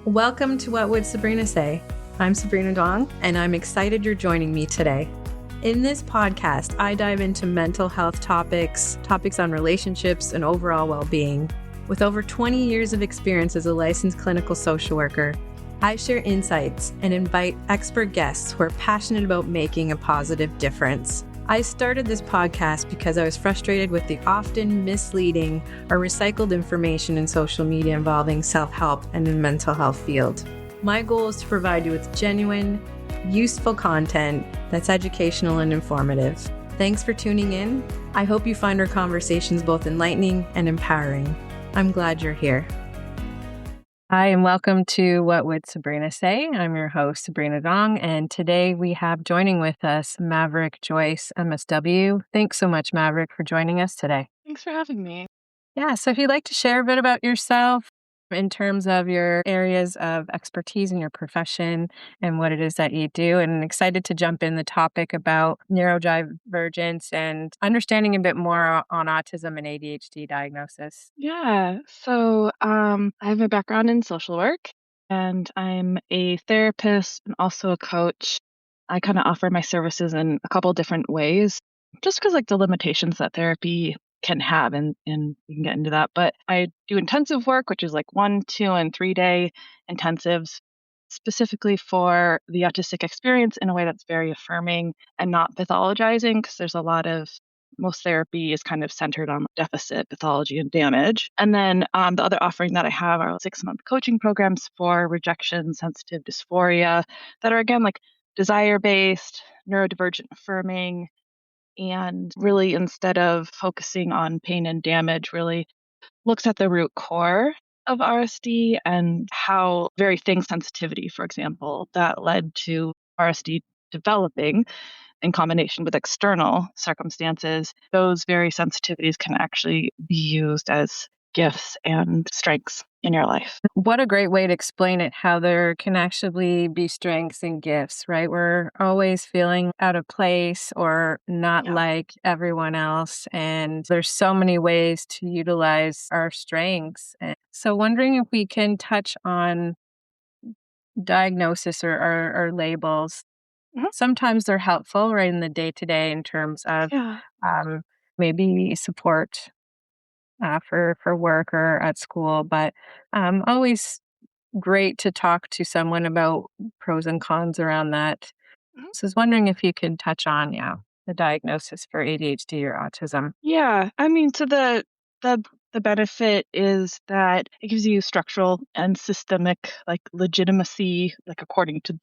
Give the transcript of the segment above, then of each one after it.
Welcome to What Would Sabrina Say? I'm Sabrina Dong, and I'm excited you're joining me today. In this podcast, I dive into mental health topics on relationships and overall well-being. With over 20 years of experience as a licensed clinical social worker, I share insights and invite expert guests who are passionate about making a positive difference. I started this podcast because I was frustrated with the often misleading or recycled information in social media involving self-help and the mental health field. My goal is to provide you with genuine, useful content that's educational and informative. Thanks for tuning in. I hope you find our conversations both enlightening and empowering. I'm glad you're here. Hi, and welcome to What Would Sabrina Say? I'm your host, Sabrina Dong, and today we have joining with us Maverick, Joyce, MSW. Thanks so much, Maverick, for joining us today. Thanks for having me. Yeah, so if you'd like to share a bit about yourself in terms of your areas of expertise in your profession and what it is that you do, and excited to jump in the topic about neurodivergence and understanding a bit more on autism and ADHD diagnosis. Yeah, so I have a background in social work and I'm a therapist and also a coach. I kind of offer my services in a couple different ways, just because like the limitations that therapy can have, and we can get into that. But I do intensive work, which is like 1, 2, and 3 day intensives, specifically for the autistic experience in a way that's very affirming and not pathologizing, because there's a lot of most therapy is kind of centered on deficit, pathology, and damage. And then the other offering that I have are 6-month coaching programs for rejection, sensitive dysphoria that are, again, like desire-based, neurodivergent affirming, and really, instead of focusing on pain and damage, really looks at the root core of RSD and how very thing sensitivity, for example, that led to RSD developing in combination with external circumstances, those very sensitivities can actually be used as gifts and strengths in your life. What a great way to explain it, how there can actually be strengths and gifts, right? We're always feeling out of place or not like everyone else. And there's so many ways to utilize our strengths. And so wondering if we can touch on diagnosis or labels. Sometimes they're helpful, right, in the day-to-day in terms of maybe support for work or at school, but always great to talk to someone about pros and cons around that. So I was wondering if you could touch on, the diagnosis for ADHD or autism. Yeah, I mean, so the benefit is that it gives you structural and systemic like legitimacy, like according to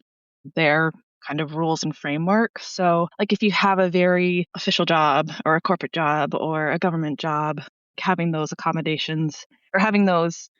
their kind of rules and framework. So, like if you have a very official job or a corporate job or a government job, having those accommodations or having those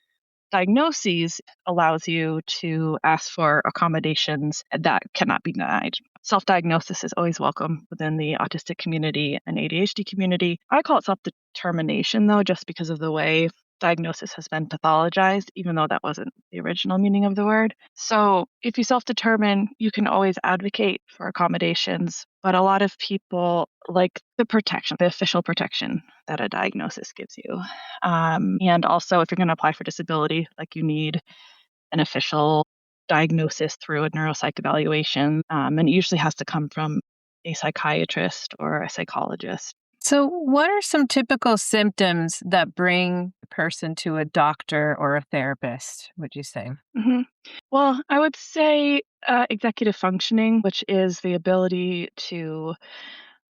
diagnoses allows you to ask for accommodations that cannot be denied. Self-diagnosis is always welcome within the autistic community and ADHD community. I call it self-determination, though, just because of the way diagnosis has been pathologized, even though that wasn't the original meaning of the word. So if you self-determine, you can always advocate for accommodations, but a lot of people like the protection, the official protection that a diagnosis gives you. And also, if you're going to apply for disability, like you need an official diagnosis through a neuropsych evaluation, and it usually has to come from a psychiatrist or a psychologist. So what are some typical symptoms that bring a person to a doctor or a therapist, would you say? Well, I would say executive functioning, which is the ability to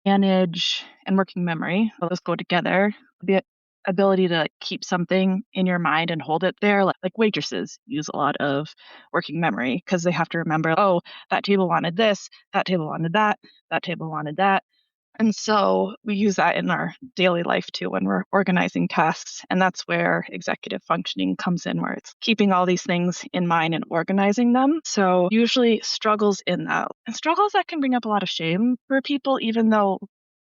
manage and working memory. Those go together. The ability to keep something in your mind and hold it there. Like waitresses use a lot of working memory because they have to remember, oh, that table wanted this, that table wanted that, that table wanted that. And so we use that in our daily life too when we're organizing tasks. And that's where executive functioning comes in, where it's keeping all these things in mind and organizing them. So usually struggles in that. And struggles that can bring up a lot of shame for people, even though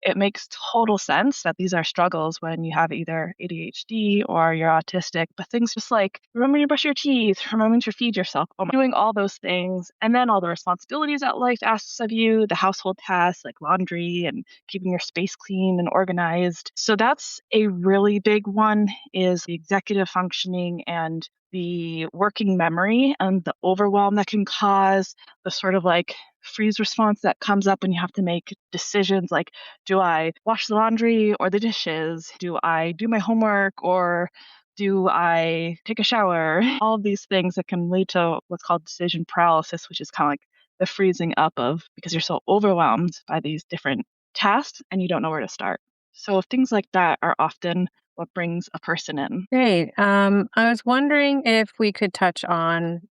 it makes total sense that these are struggles when you have either ADHD or you're autistic, but things just like remembering to brush your teeth, remembering to feed yourself, doing all those things, and then all the responsibilities that life asks of you, the household tasks like laundry and keeping your space clean and organized. So that's a really big one, is the executive functioning and the working memory and the overwhelm that can cause, the sort of like freeze response that comes up when you have to make decisions like, do I wash the laundry or the dishes? Do I do my homework or do I take a shower? All of these things that can lead to what's called decision paralysis, which is kind of like the freezing up of because you're so overwhelmed by these different tasks and you don't know where to start. So things like that are often what brings a person in. Great. I was wondering if we could touch on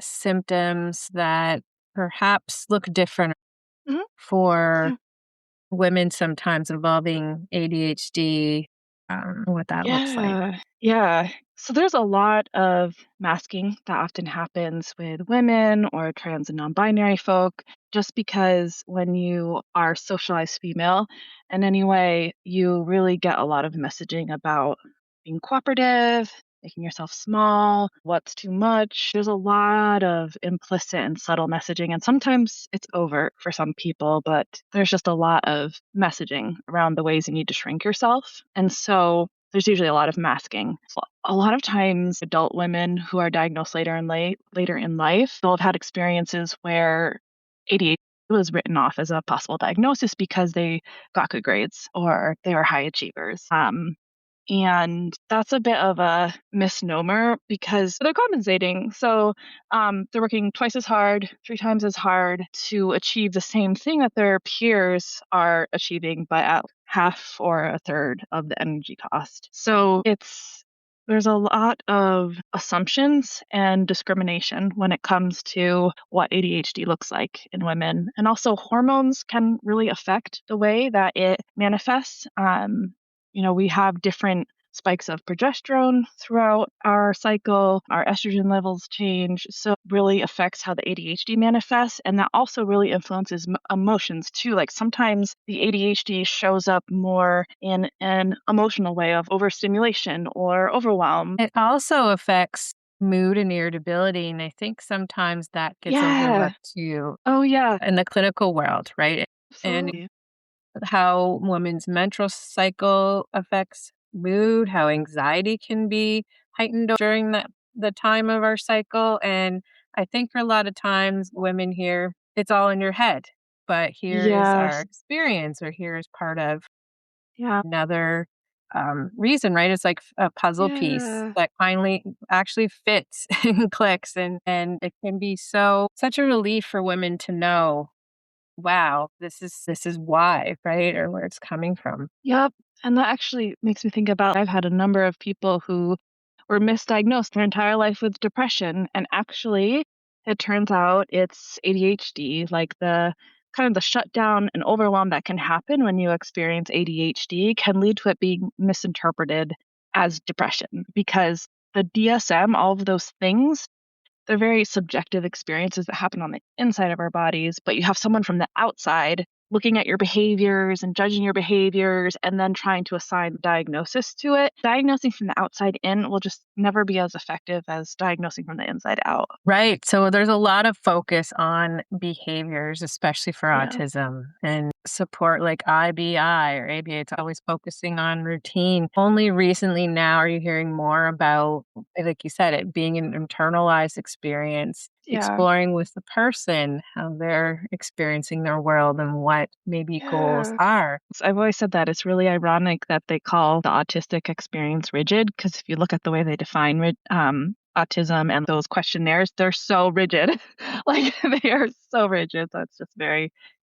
symptoms that perhaps look different Mhm. for Yeah. women sometimes involving ADHD, what that looks like. Yeah. So there's a lot of masking that often happens with women or trans and non-binary folk, just because when you are socialized female in any way, you really get a lot of messaging about being cooperative, making yourself small, what's too much. There's a lot of implicit and subtle messaging, and sometimes it's overt for some people, but there's just a lot of messaging around the ways you need to shrink yourself. And so there's usually a lot of masking. So a lot of times, adult women who are diagnosed later in life, they'll have had experiences where ADHD was written off as a possible diagnosis because they got good grades or they were high achievers. And that's a bit of a misnomer because they're compensating. So they're working twice as hard, three times as hard to achieve the same thing that their peers are achieving, but at half or a third of the energy cost. So there's a lot of assumptions and discrimination when it comes to what ADHD looks like in women. And also, hormones can really affect the way that it manifests. We have different spikes of progesterone throughout our cycle. Our estrogen levels change. So it really affects how the ADHD manifests. And that also really influences emotions too. Like sometimes the ADHD shows up more in an emotional way of overstimulation or overwhelm. It also affects mood and irritability. And I think sometimes that gets Yeah. overlooked too Oh, yeah. in the clinical world, right? And Absolutely. how women's menstrual cycle affects mood, how anxiety can be heightened during the time of our cycle. And I think for a lot of times women hear it's all in your head, but here is our Yes. experience, or here is part of Yeah. another reason, right? It's like a puzzle piece Yeah. that finally actually fits and clicks, and it can be such a relief for women to know, wow, this is why, right? Or where it's coming from. Yep. And that actually makes me think about I've had a number of people who were misdiagnosed their entire life with depression. And actually, it turns out it's ADHD, like the kind of the shutdown and overwhelm that can happen when you experience ADHD can lead to it being misinterpreted as depression because the DSM, all of those things, they're very subjective experiences that happen on the inside of our bodies, but you have someone from the outside looking at your behaviors and judging your behaviors and then trying to assign diagnosis to it. Diagnosing from the outside in will just never be as effective as diagnosing from the inside out. Right. So there's a lot of focus on behaviors, especially for Yeah. autism, and support like IBI or ABA. It's always focusing on routine. Only recently now are you hearing more about, like you said, it being an internalized experience, Yeah. exploring with the person how they're experiencing their world and what maybe goals Yeah. are. So I've always said that it's really ironic that they call the autistic experience rigid because if you look at the way they define autism and those questionnaires, they're so rigid. Like they are so rigid. So it's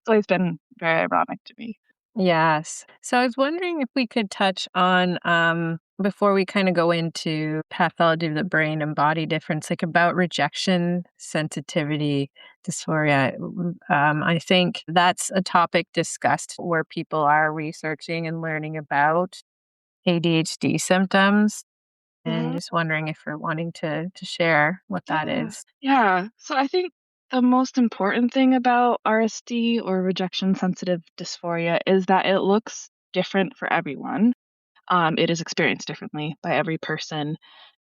always been very ironic to me. Yes. So I was wondering if we could touch on, before we kind of go into pathology of the brain and body difference, like about rejection, sensitivity, dysphoria. I think that's a topic discussed where people are researching and learning about ADHD symptoms. And Mhm. just wondering if you're wanting to share what that Yeah. is. Yeah. So I think the most important thing about RSD or rejection sensitive dysphoria is that it looks different for everyone. It is experienced differently by every person,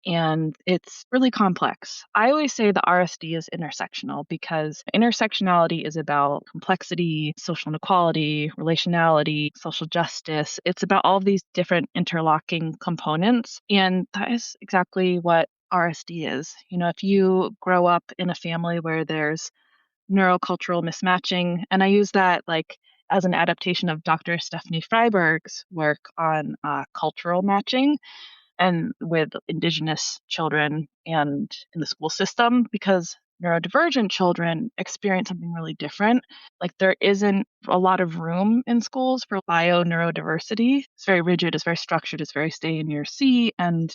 and it's really complex. I always say the RSD is intersectional because intersectionality is about complexity, social inequality, relationality, social justice. It's about all of these different interlocking components, and that is exactly what RSD is. If you grow up in a family where there's neurocultural mismatching, and I use that like as an adaptation of Dr. Stephanie Freiberg's work on cultural matching and with Indigenous children and in the school system, because neurodivergent children experience something really different. Like there isn't a lot of room in schools for bio neurodiversity. It's very rigid, it's very structured, it's very stay in your seat. And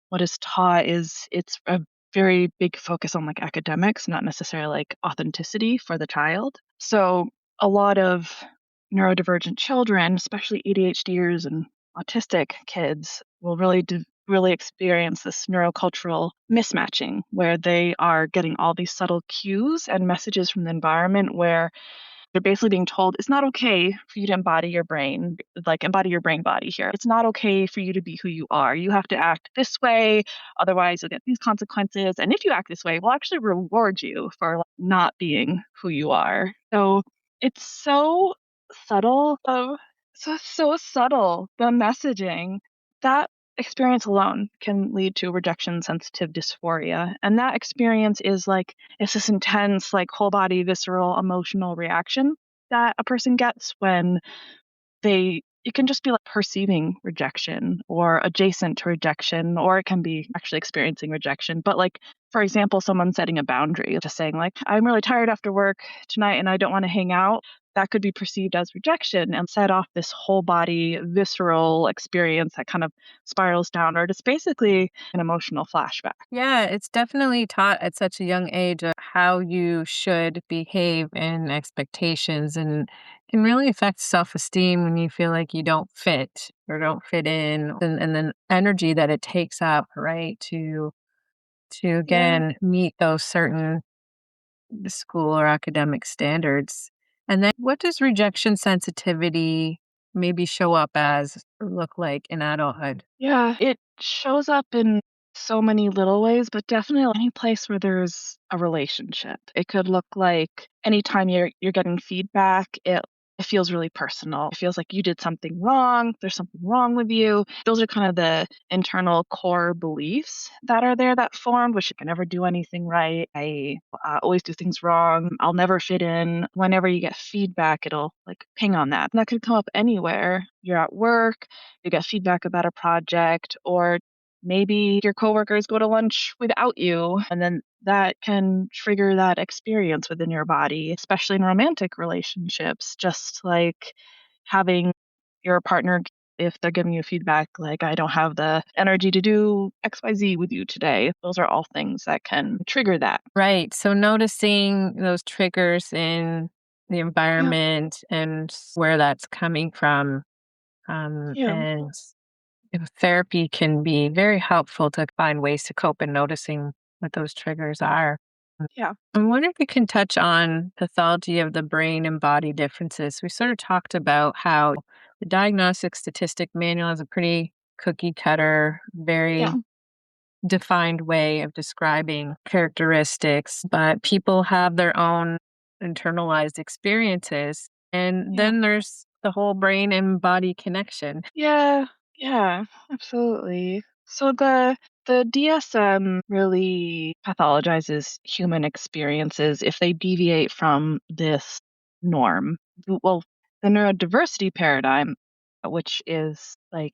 what is taught is it's a very big focus on like academics, not necessarily like authenticity for the child. So a lot of neurodivergent children, especially ADHDers and autistic kids, will really experience this neurocultural mismatching where they are getting all these subtle cues and messages from the environment where they're basically being told it's not okay for you to embody your brain, like embody your brain body here. It's not okay for you to be who you are. You have to act this way, otherwise you'll get these consequences. And if you act this way, we'll actually reward you for like, not being who you are. So it's so subtle of so subtle, the messaging. That experience alone can lead to rejection sensitive dysphoria. And that experience is like it's this intense, like whole body, visceral, emotional reaction that a person gets when it can just be like perceiving rejection or adjacent to rejection, or it can be actually experiencing rejection. But like, for example, someone setting a boundary, just saying like, I'm really tired after work tonight and I don't want to hang out. That could be perceived as rejection and set off this whole body visceral experience that kind of spirals downward. It's basically an emotional flashback. Yeah, it's definitely taught at such a young age of how you should behave and expectations, and can really affect self-esteem when you feel like you don't fit or don't fit in, and then energy that it takes up, right, to Yeah. again meet those certain school or academic standards. And then what does rejection sensitivity maybe show up as or look like in adulthood? Yeah, it shows up in so many little ways, but definitely any place where there's a relationship. It could look like anytime you're getting feedback, it feels really personal. It feels like you did something wrong, there's something wrong with you. Those are kind of the internal core beliefs that are there that formed, which I can never do anything right. I always do things wrong. I'll never fit in. Whenever you get feedback, it'll like ping on that. And that could come up anywhere. You're at work, you get feedback about a project, or maybe your coworkers go to lunch without you, and then that can trigger that experience within your body, especially in romantic relationships. Just like having your partner, if they're giving you feedback like, I don't have the energy to do XYZ with you today, those are all things that can trigger that. Right. So noticing those triggers in the Yeah. environment and where that's coming from. Yeah. And therapy can be very helpful to find ways to cope and noticing what those triggers are. Yeah. I wonder if we can touch on pathology of the brain and body differences. We sort of talked about how the Diagnostic Statistic Manual is a pretty cookie cutter, Yeah. very defined way of describing characteristics, but people have their own internalized experiences. And Yeah. then there's the whole brain and body connection. Yeah, yeah, absolutely. So the DSM really pathologizes human experiences if they deviate from this norm. Well, the neurodiversity paradigm, which is like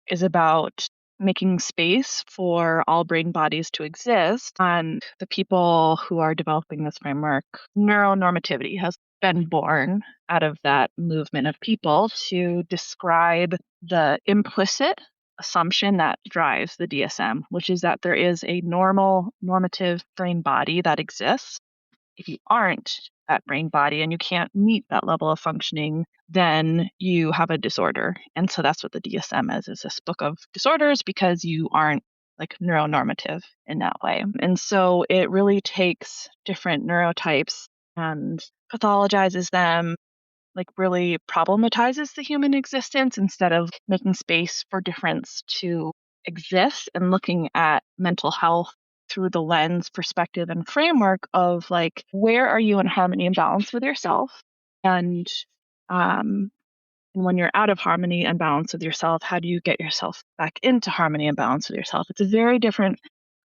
is about making space for all brain bodies to exist, and the people who are developing this framework, neuronormativity has been born out of that movement of people to describe the implicit assumption that drives the DSM, which is that there is a normal normative brain body that exists. If you aren't that brain body and you can't meet that level of functioning, then you have a disorder. And so that's what the DSM is this book of disorders because you aren't like neuronormative in that way. And so it really takes different neurotypes and pathologizes them, like really problematizes the human existence instead of making space for difference to exist and looking at mental health through the lens, perspective, and framework of like, where are you in harmony and balance with yourself? And um, and when you're out of harmony and balance with yourself, how do you get yourself back into harmony and balance with yourself? It's a very different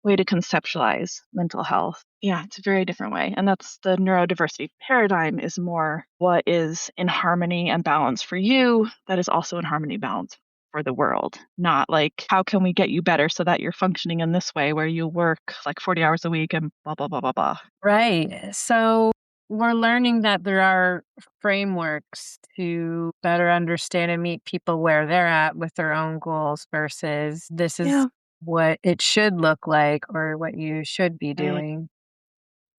way to conceptualize mental health. Yeah, it's a very different way. And that's the neurodiversity paradigm is more what is in harmony and balance for you that is also in harmony and balance for the world. Not like, how can we get you better so that you're functioning in this way where you work like 40 hours a week and blah, blah, blah, blah, blah. Right. So we're learning that there are frameworks to better understand and meet people where they're at with their own goals versus this is Yeah. what it should look like or what you should be Right. doing.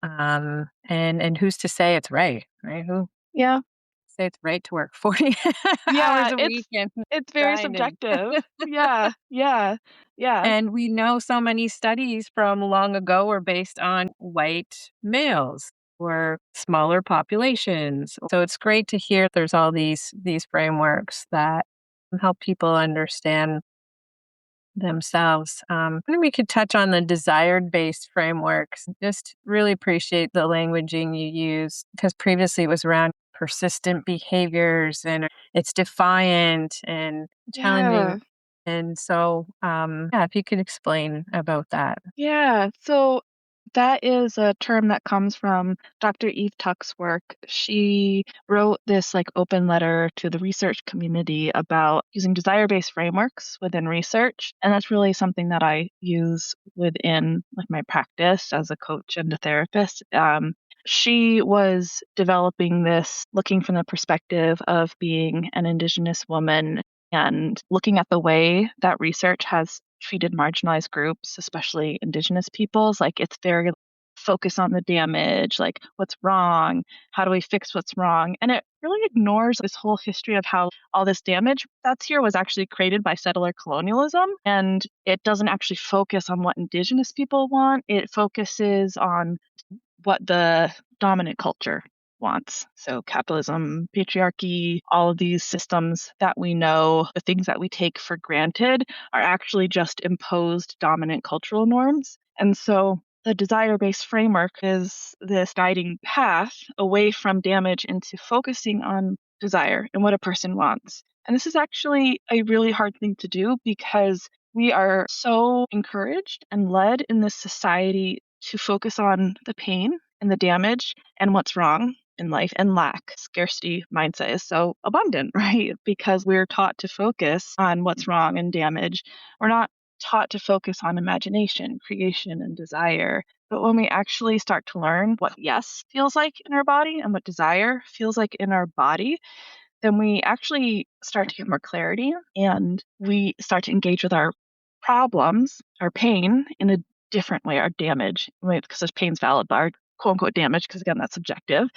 And who's to say it's right? Who Yeah. say it's right to work 40 hours Yeah. a week and It's very grind and subjective. Yeah. Yeah. Yeah. and we know so many studies from long ago were based on white males or smaller populations. So it's great to hear there's all these frameworks that help people understand themselves. And we could touch on the desired based frameworks. Just really appreciate the languaging you use because previously it was around persistent behaviors and it's defiant and challenging. Yeah. And so, yeah, if you could explain about that. Yeah. So that is a term that comes from Dr. Eve Tuck's work. She wrote this like open letter to the research community about using desire-based frameworks within research. And that's really something that I use within like my practice as a coach and a therapist. She was developing this looking from the perspective of being an Indigenous woman and looking at the way that research has treated marginalized groups, especially Indigenous peoples. Like it's very focused on the damage, like what's wrong, how do we fix what's wrong? And it really ignores this whole history of how all this damage that's here was actually created by settler colonialism. And it doesn't actually focus on what Indigenous people want. It focuses on what the dominant culture wants. So capitalism, patriarchy, all of these systems that we know, the things that we take for granted are actually just imposed dominant cultural norms. And so the desire-based framework is this guiding path away from damage into focusing on desire and what a person wants. And this is actually a really hard thing to do because we are so encouraged and led in this society to focus on the pain and the damage and what's wrong in life and lack. Scarcity mindset is so abundant, right? Because we're taught to focus on what's wrong and damage. We're not taught to focus on imagination, creation, and desire. But when we actually start to learn what yes feels like in our body and what desire feels like in our body, then we actually start to get more clarity and we start to engage with our problems, our pain in a different way, our damage, because this pain's valid, but our quote unquote damage, because again, that's subjective,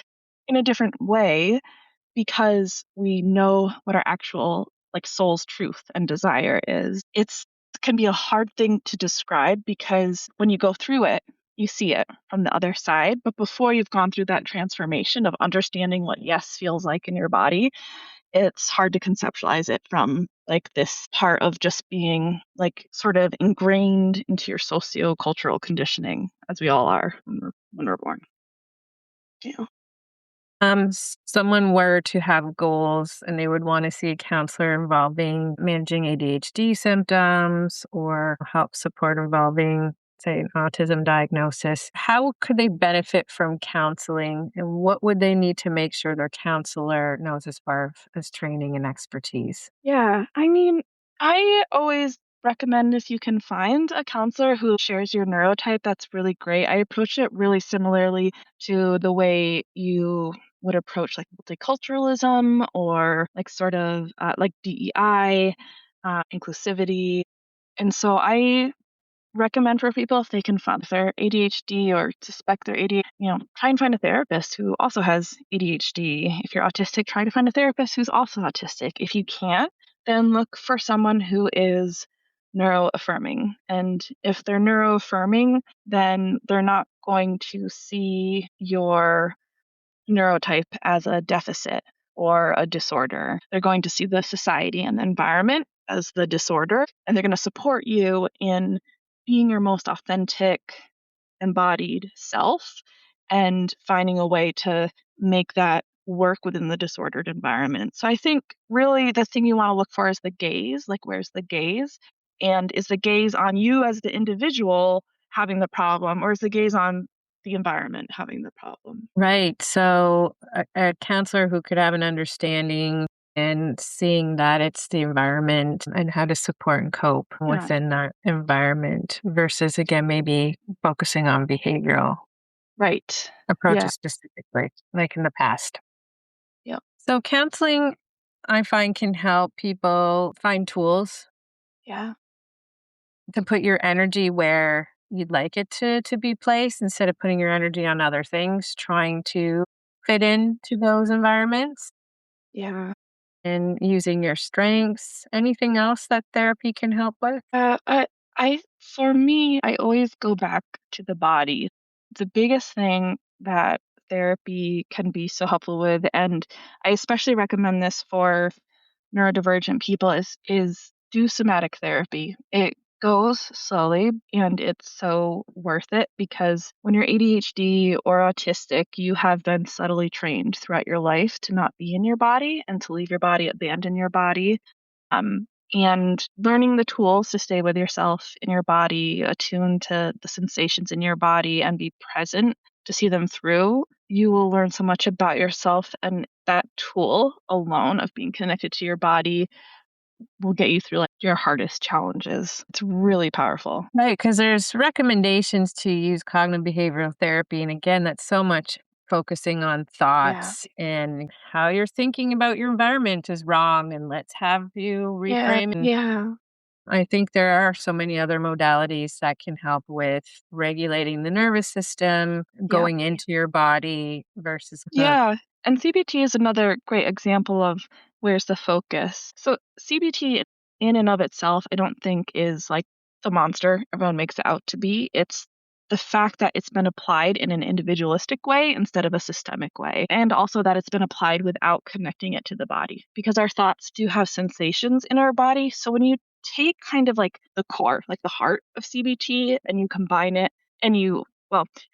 in a different way because we know what our actual like soul's truth and desire is. It can be a hard thing to describe because when you go through it, you see it from the other side. But before you've gone through that transformation of understanding what yes feels like in your body, it's hard to conceptualize it from like this part of just being like sort of ingrained into your socio-cultural conditioning as we all are when we're born. Yeah. Someone were to have goals and they would want to see a counselor involving managing ADHD symptoms or help support involving, say, an autism diagnosis. How could they benefit from counseling and what would they need to make sure their counselor knows as far as training and expertise? Yeah. I mean, I always recommend if you can find a counselor who shares your neurotype, that's really great. I approach it really similarly to the way you would approach like multiculturalism or like sort of like DEI, inclusivity. And so I recommend for people if they can find if they're ADHD or suspect they're ADHD, try and find a therapist who also has ADHD. If you're autistic, try to find a therapist who's also autistic. If you can't, then look for someone who is neuroaffirming. And if they're neuroaffirming, then they're not going to see your neurotype as a deficit or a disorder. They're going to see the society and the environment as the disorder, and they're going to support you in being your most authentic, embodied self and finding a way to make that work within the disordered environment. So I think really the thing you want to look for is the gaze, like where's the gaze? And is the gaze on you as the individual having the problem, or is the gaze on the environment having the problem? Right. So a counselor who could have an understanding and seeing that it's the environment and how to support and cope Yeah, within that environment versus, again, maybe focusing on behavioral right. Yeah, approaches specifically, like in the past. yeah, So counseling, I find, can help people find tools yeah, to put your energy where you'd like it to be placed instead of putting your energy on other things, trying to fit into those environments yeah. and using your strengths. Anything else that therapy can help with? Uh, I, for me, I always go back to the body. The biggest thing that therapy can be so helpful with, and I especially recommend this for neurodivergent people, is do somatic therapy. It goes slowly and it's so worth it because when you're ADHD or autistic, you have been subtly trained throughout your life to not be in your body and to leave your body, abandon your body. And learning the tools to stay with yourself in your body, attune to the sensations in your body, and be present to see them through, you will learn so much about yourself. And that tool alone of being connected to your body will get you through like your hardest challenges. It's really powerful. Right, because there's recommendations to use cognitive behavioral therapy. And again, that's so much focusing on Yeah. thoughts and how you're thinking about your environment is wrong. And let's have you Yeah. reframe. And Yeah. I think there are so many other modalities that can help with regulating the nervous system, Yeah. going into your body versus the Yeah, and CBT is another great example of where's the focus. So CBT in and of itself, I don't think is like the monster everyone makes it out to be. It's the fact that it's been applied in an individualistic way instead of a systemic way, and also that it's been applied without connecting it to the body because our thoughts do have sensations in our body. So when you take kind of like the core, like the heart of CBT, and you combine it and if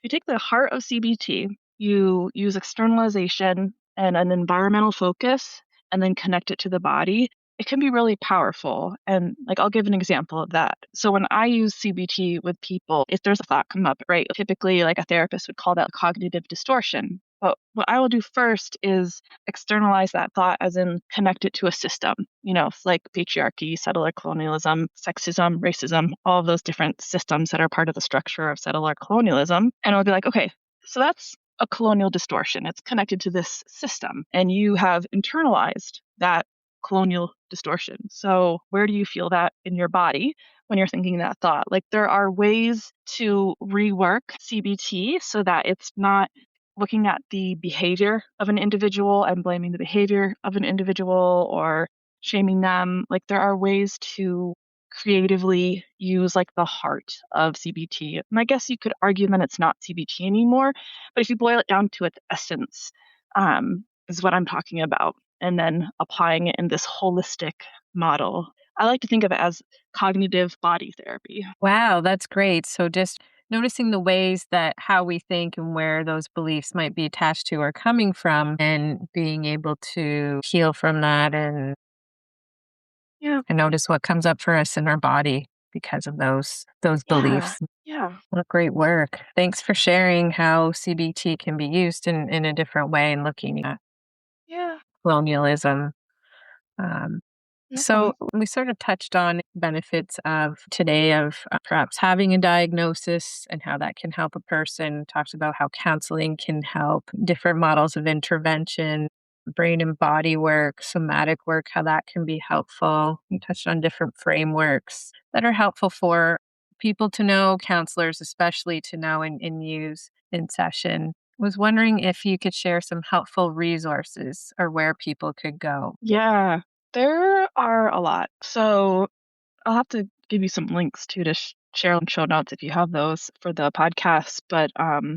you take the heart of CBT, you use externalization and an environmental focus and then connect it to the body, it can be really powerful. And like I'll give an example of that. So when I use CBT with people, if there's a thought come up, right? Typically like a therapist would call that cognitive distortion. But what I will do first is externalize that thought as in connect it to a system, like patriarchy, settler colonialism, sexism, racism, all of those different systems that are part of the structure of settler colonialism. And I'll be like, okay, so that's a colonial distortion. It's connected to this system, and you have internalized that colonial distortion. So, where do you feel that in your body when you're thinking that thought? Like, there are ways to rework CBT so that it's not looking at the behavior of an individual and blaming the behavior of an individual or shaming them. Like, there are ways to creatively use like the heart of CBT. And I guess you could argue then it's not CBT anymore, but if you boil it down to its essence, is what I'm talking about. And then applying it in this holistic model. I like to think of it as cognitive body therapy. wow, that's great. So just noticing the ways that how we think and where those beliefs might be attached to or coming from and being able to heal from that Yeah, and notice what comes up for us in our body because of those yeah, beliefs. yeah, What great work. Thanks for sharing how CBT can be used in a different way and looking at yeah. colonialism. Um, No so problem. we sort of touched on benefits of today of perhaps having a diagnosis and how that can help a person. Talked about how counseling can help, different models of intervention, brain and body work, somatic work, how that can be helpful. We touched on different frameworks that are helpful for people to know, counselors especially to know and use in session. Was wondering if you could share some helpful resources or where people could go. Yeah, there are a lot. So I'll have to give you some links too to share on show notes if you have those for the podcast. But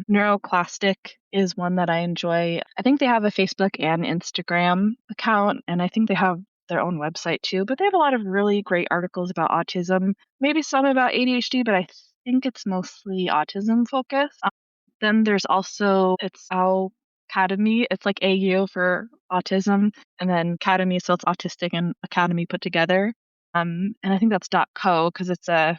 NeuroClastic is one that I enjoy. I think they have a Facebook and Instagram account, and I think they have their own website too. But they have a lot of really great articles about autism, maybe some about ADHD, but I think it's mostly autism focused. Then there's also it's Aucademy. It's like AU for autism, and then Academy, so it's autistic and academy put together. And I think that's .co because it's a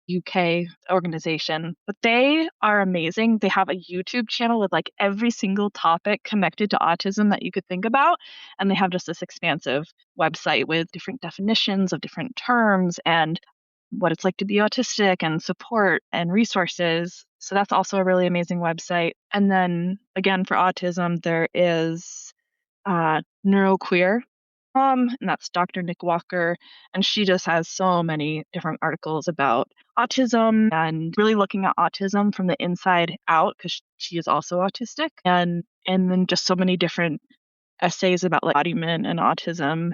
UK organization, but they are amazing. They have a YouTube channel with like every single topic connected to autism that you could think about. And they have just this expansive website with different definitions of different terms and what it's like to be autistic and support and resources. So that's also a really amazing website. And then again, for autism, there is NeuroQueer, and that's Dr. Nick Walker, and she just has so many different articles about autism and really looking at autism from the inside out because she is also autistic, and then just so many different essays about like embodiment and autism,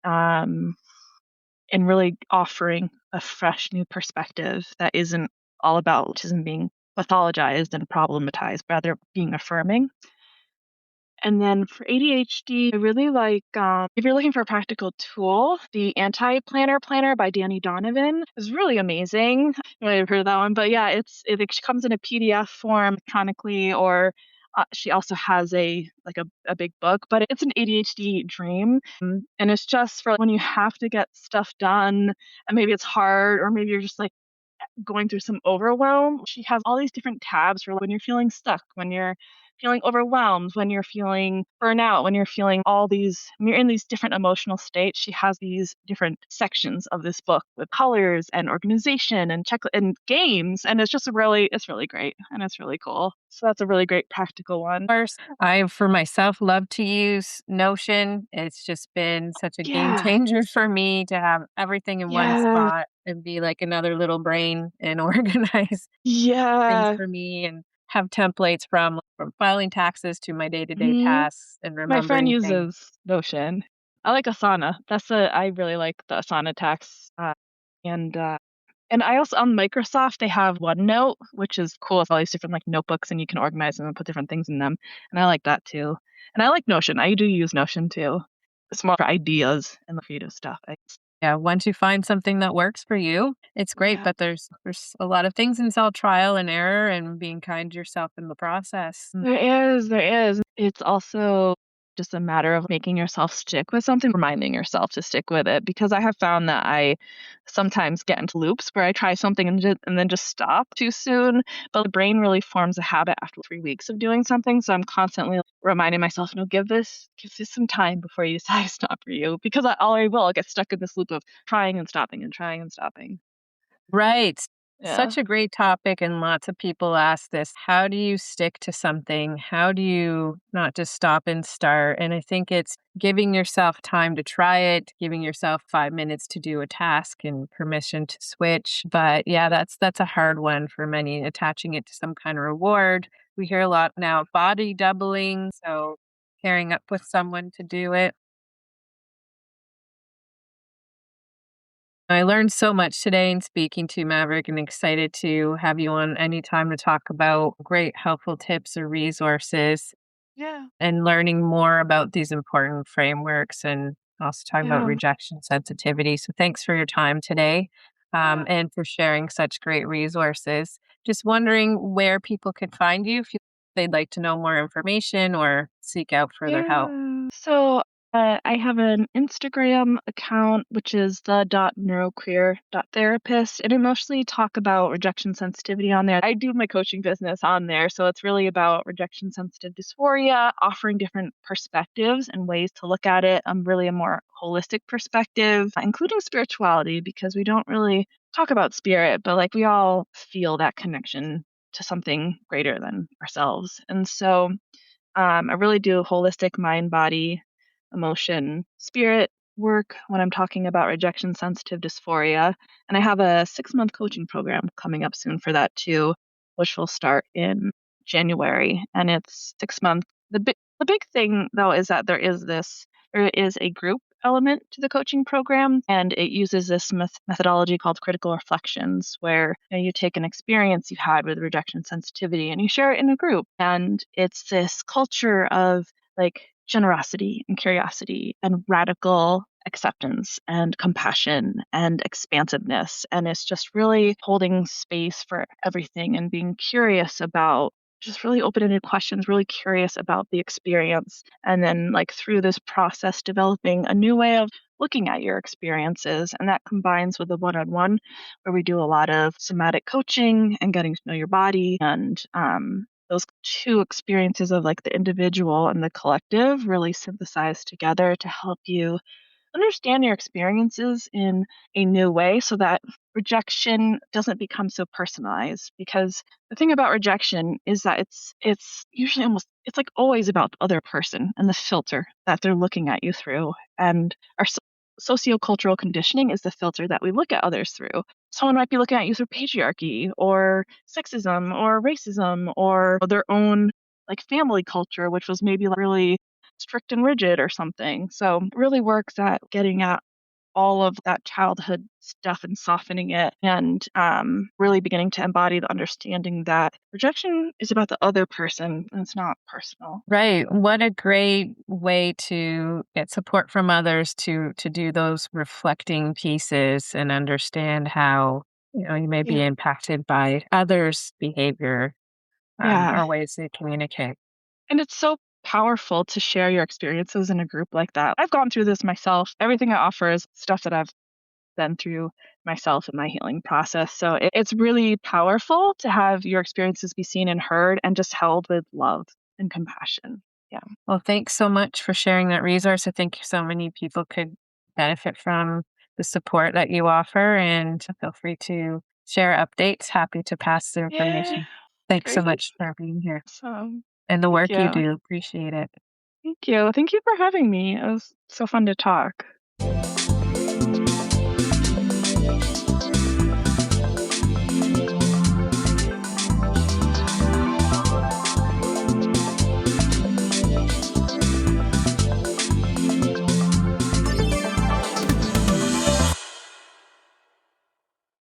um, and really offering a fresh new perspective that isn't all about autism being pathologized and problematized, rather being affirming. And then for ADHD, I really like, if you're looking for a practical tool, the Anti-Planner Planner by Danny Donovan is really amazing. You might have heard of that one, but yeah, it comes in a PDF form electronically, or she also has a big book, but it's an ADHD dream. And it's just for when you have to get stuff done, and maybe it's hard, or maybe you're just like going through some overwhelm. She has all these different tabs for when you're feeling stuck, when you're feeling overwhelmed, when you're feeling burnout, when you're feeling when you're in these different emotional states. She has these different sections of this book with colors and organization and check and games. And it's really great and it's really cool. So that's a really great practical one. Course, I, for myself, love to use Notion. It's just been such a game Yeah. changer for me to have everything in one Yeah. spot and be like another little brain and organize things Yeah. for me and have templates from filing taxes to my day-to-day Mhm. tasks and My friend remembering things. uses Notion. I like Asana. I really like the Asana tax. And and I also on Microsoft they have OneNote, which is cool. It's all these different like notebooks, and you can organize them and put different things in them. And I like that too. And I like Notion. I do use Notion too. It's more for ideas and the creative stuff. Yeah, once you find something that works for you, it's great, Yeah. but there's a lot of things, and it's all trial and error and being kind to yourself in the process. There is. It's also just a matter of making yourself stick with something, reminding yourself to stick with it. Because I have found that I sometimes get into loops where I try something and then just stop too soon. But the brain really forms a habit after 3 weeks of doing something. So I'm constantly reminding myself, no, give this some time before you decide it's not for you. Because I'll get stuck in this loop of trying and stopping and trying and stopping. Right. Yeah. Such a great topic, and lots of people ask this. How do you stick to something? How do you not just stop and start? And I think it's giving yourself time to try it, giving yourself 5 minutes to do a task and permission to switch. But yeah, that's a hard one for many, attaching it to some kind of reward. We hear a lot now of body doubling, so pairing up with someone to do it. I learned so much today in speaking to Maverick and excited to have you on anytime to talk about great helpful tips or resources Yeah. and learning more about these important frameworks and also talking about Yeah. rejection sensitivity. So thanks for your time today, Yeah. and for sharing such great resources. Just wondering where people could find you if they'd like to know more information or seek out further help. Yeah. So I have an Instagram account, which is the.neuroqueer.therapist, and I mostly talk about rejection sensitivity on there. I do my coaching business on there, so it's really about rejection sensitive dysphoria, offering different perspectives and ways to look at it. Really a more holistic perspective, including spirituality, because we don't really talk about spirit, but like we all feel that connection to something greater than ourselves. And so I really do holistic mind, body, emotion, spirit work when I'm talking about rejection sensitive dysphoria. And I have a 6 month coaching program coming up soon for that too, which will start in January. And it's 6 months. The big thing though is that there is a group element to the coaching program, and it uses this methodology called critical reflections, where you take an experience you had with rejection sensitivity and you share it in a group. And it's this culture of like generosity and curiosity and radical acceptance and compassion and expansiveness. And it's just really holding space for everything and being curious about just really open-ended questions, really curious about the experience. And then like through this process, developing a new way of looking at your experiences. And that combines with the one-on-one, where we do a lot of somatic coaching and getting to know your body. And those two experiences of like the individual and the collective really synthesize together to help you understand your experiences in a new way so that rejection doesn't become so personalized. Because the thing about rejection is that it's usually it's like always about the other person and the filter that they're looking at you through. And our sociocultural conditioning is the filter that we look at others through. Someone might be looking at you through patriarchy or sexism or racism or their own like family culture, which was maybe like really strict and rigid or something. So it really works at getting at all of that childhood stuff and softening it and really beginning to embody the understanding that rejection is about the other person and it's not personal. Right. What a great way to get support from others to do those reflecting pieces and understand how, you may be Yeah. impacted by others' behavior, Yeah. or ways they communicate. And it's so powerful to share your experiences in a group like that. I've gone through this myself. Everything I offer is stuff that I've been through myself in my healing process. So it's really powerful to have your experiences be seen and heard and just held with love and compassion. Yeah. Well, thanks so much for sharing that resource. I think so many people could benefit from the support that you offer, and feel free to share updates. Happy to pass the Yeah. information. Thanks so Great. much for being here So and the thank work you you. do. Appreciate it. Thank you. Thank you for having me. It was so fun to talk.